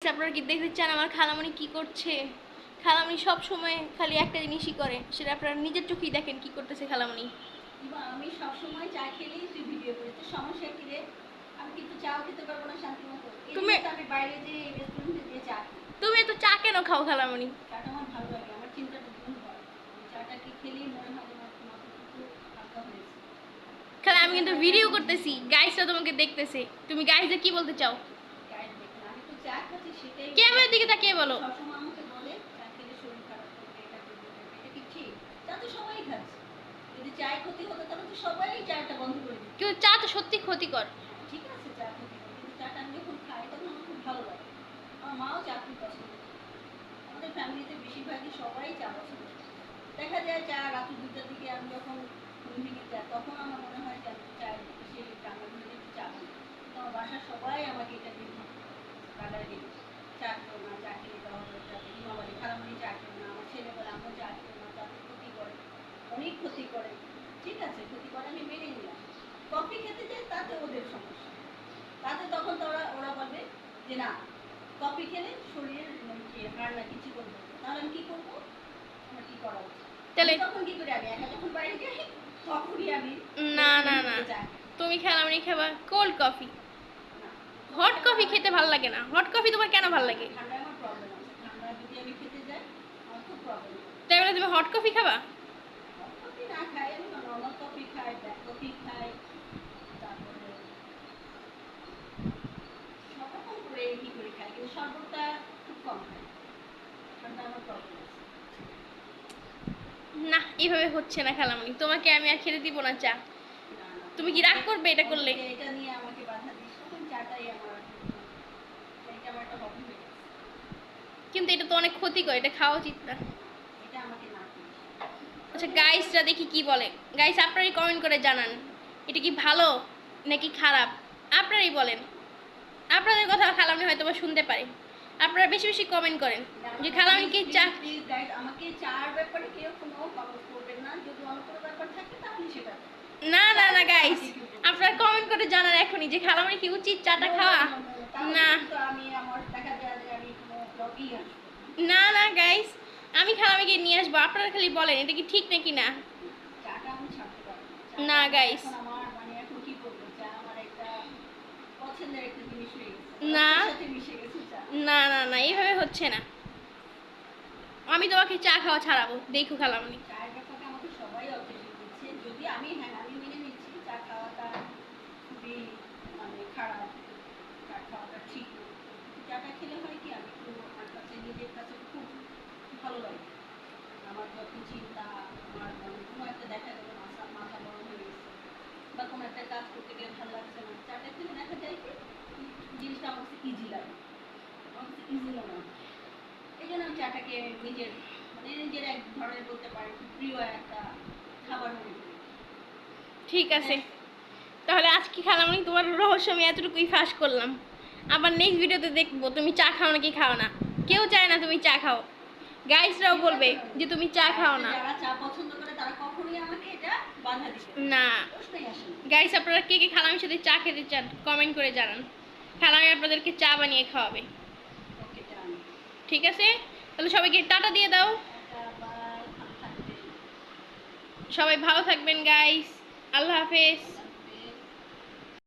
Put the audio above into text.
আপনারা কি দেখতে চান আমার খালামণি কি করছে? খালামণি সব সময় খালি একটা জিনিসই করে, সেটা আপনারা নিজের চোখেই দেখেন কি করতেছে খালামণি। আমি সব সময় চা খেলেই তুই ভিডিও করিস, তো সমস্যা কি রে? আমি কিন্তু চাও খেতে পারবো না শান্তি মতো। তুমি আমি বাইরে যে রেস্টুরেন্টে দিয়ে চা খাই। তুমি তো চা কেন খাও খালামণি? চাটা আমার ভালো লাগে, আমার চিন্তাটা দূর হয়। চাটাকে খেলেই মনে হয় আমার মাথা একটু হালকা হয়েছে। খালা আমি কিন্তু ভিডিও করতেছি, গাইসরা তোমাকে দেখতেছে, তুমি গাইসদের কি বলতে চাও? গাইড দেখেন, আমি তো চা খাচ্ছি সেটাই। ক্যামেরার দিকে তাকিয়ে বলো। সবসময় আমাকে বলে চা খেলে শরীর খারাপ করবে, এটা করবে, এটা কি ঠিক? চা তো সবাই খাচ্ছে। যদি চায়ের ক্ষতি হতো তাহলে তো সবাই চাটা বন্ধ করে দিত। কিন্তু চা তো সত্যি ক্ষতিকর। ঠিক আছে, চা ক্ষতিকর, কিন্তু চাটা আমি যখন খাই তখন আমার খুব ভালো লাগে। আমার মাও চা খুব পছন্দ করে। আমাদের ফ্যামিলিতে বেশিরভাগই সবাই চা পছন্দ করে। দেখা যায় চা রাত 2টার দিকে আমি যখন ঘুম ভেঙে যাই তখন আমার মনে হয় যে আমি চায়ের সে রান্না ঘরে একটু চা খাই। তো আমার বাসার সবাই আমাকে এটা নিয়ে রাগারাগি চা খেও না, চা খেলে দেওয়া হবে, হিমা বলে খালামণি চা খেও না, আমার ছেলে বলে আমার চা খেও না, তাতে ক্ষতি করে, অনেক ক্ষতি করে। ঠিক আছে, ক্ষতি করে আমি মেনে নিলাম। কফি খেতে যাই তাতে ওদের সমস্যা, তাতে তখন তো ওরা বলবে যে না, কফি খেলে শরীরের হাড় না কিছু করবে, তাহলে আমি কি করবো? আমার কি করা উচিত? তাহলে তখন কি করে, আমি একা যখন বাইরে যাই তখনই আমি না না না, তুমি খালামণি খাবা কোল্ড কফি। হট কফি খেতে ভালো লাগে না। হট কফি তোমার কেন ভালো লাগে? ঠান্ডা আমার প্রবলেম আছে, ঠান্ডা যদি আমি খেতে যাই আমার খুব প্রবলেম। তাই বলে তুমি হট কফি খাবা? হট কফি না খাই, আমি নর্মাল কফি খাই, ব্ল্যাক কফি খাই, তারপরে সব রকম করে কি করে খাই, কিন্তু শরবতটা খুব কম খাই। ঠান্ডা আমার প্রবলেম আছে। না, এইভাবে হচ্ছে না খালামণি, তোমাকে আমি আর খেতে দিব না চা। না, না, তুমি কি রাগ করবে এটা করলে? এটা নিয়ে আমাকে বাধা দিস, তখন চাটাই আমার, এটা আমার একটা হবি হয়ে গেছে। কিন্তু এটা তো অনেক ক্ষতিকর, এটা খাওয়া উচিত না। এটা আমাকে না করিস। আচ্ছা গাইসরা দেখি কি বলে। গাইস আপনারাই কমেন্ট করে জানান এটা কি ভালো নাকি খারাপ, আপনারাই বলেন। আপনাদের কথা খালামণি হয়তো বা শুনতে পারে, আপনারা বেশি বেশি কমেন্ট করেন যে খালামণি কি চা। প্লিজ গাইস, আমাকে চার ব্যাপারে কেউ কোনো কমেন্ট করবেন না, যদি অন্য কোনো ব্যাপার থাকে তাহলে সেটা। না না না গাইস, আপনারা কমেন্ট করে জানান এখনই যে খালামণি কি উচিত চাটা খাওয়া। না আমি আমার দেখা যায় যে আমি কোনো ব্লগই আসবো না না গাইস, আমি খালামণিকে নিয়ে আসবো, আপনারা খালি বলেন এটা কি ঠিক নাকি না। চাটা আমি ছাড়তে পারবো না গাইস, আমার মানে এখন কি করবো, চা আমার একটা পছন্দের একটা জিনিস হয়ে গেছে, না সাথে মিশে গেছে চা। না না না, এইভাবে হচ্ছে না। আমি তোমাকে চা খাওয়া ছাড়াবো, দেখো খালামণি। চায়ের ব্যাপারে আমাকে সবাই অবজেকশন দিচ্ছে, যদি আমি আমি মেনে নিচ্ছি চা খাওয়াটা খুবই মানে খারাপ, চা খাওয়াটা ঠিক না। চাটা খেলে হয় কি, আমি একটু আমার কাছে নিজের কাছে খুব ভালো লাগে। আমার যত চিন্তা, আমার মানে কোনো একটা দেখা গেলো মাথা গরম হয়ে গেছে, বা কোনো একটা কাজ করতে গেলে ভালো লাগছে না, চাটা খেলে দেখা যায় কি জিনিসটা আমার কাছে ইজি লাগে, আমার কাছে ইজি মনে হয়। এই জন্য আমি চাটাকে নিজের মানে নিজের এক ধরনের বলতে পারেন প্রিয় একটা খাবার মনে করি। ঠিক আছে, তাহলে আজকে খালামণি তোমার রহস্য আমি এতটুকুই ফাঁস করলাম। আবার নেক্সট ভিডিওতে দেখবো তুমি চা খাও নাকি খাও না। কেউ চায় না তুমি চা খাও, গাইসরাও বলবে যে তুমি চা খাও না। যারা চা পছন্দ করে তারা কখনোই আমাকে এটা বাধা দিবে না প্রশ্নই আসে না। গাইস, আপনারা কে কে খালামির সাথে চা খেতে চান কমেন্ট করে জানান, খালামি আপনাদেরকে চা বানিয়ে খাওয়াবে। ওকে, জানি। ঠিক আছে, তাহলে সবাইকে টাটা দিয়ে দাও। একটা বা থাকবে। সবাই ভালো থাকবেন গাইস, আল্লাহ হাফেজ।